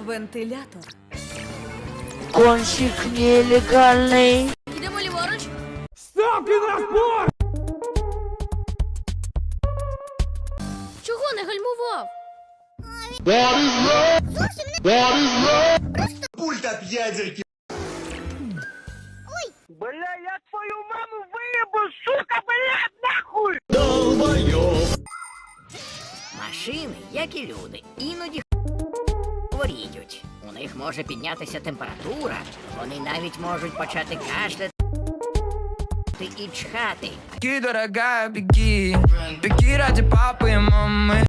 Вентилятор. Кончик нелегальний. Йдемо ліворуч. Ставки на спорт! Чого не гальмував? Пульт от ядерки. Бля, я твою маму выебу, сука, блядь, нахуй! Машини, як і люди, іноді хворіють. У них може піднятися температура, вони навіть можуть почати кашляти і чхати. Беги, дорогая, беги. Беги ради папы и мамы.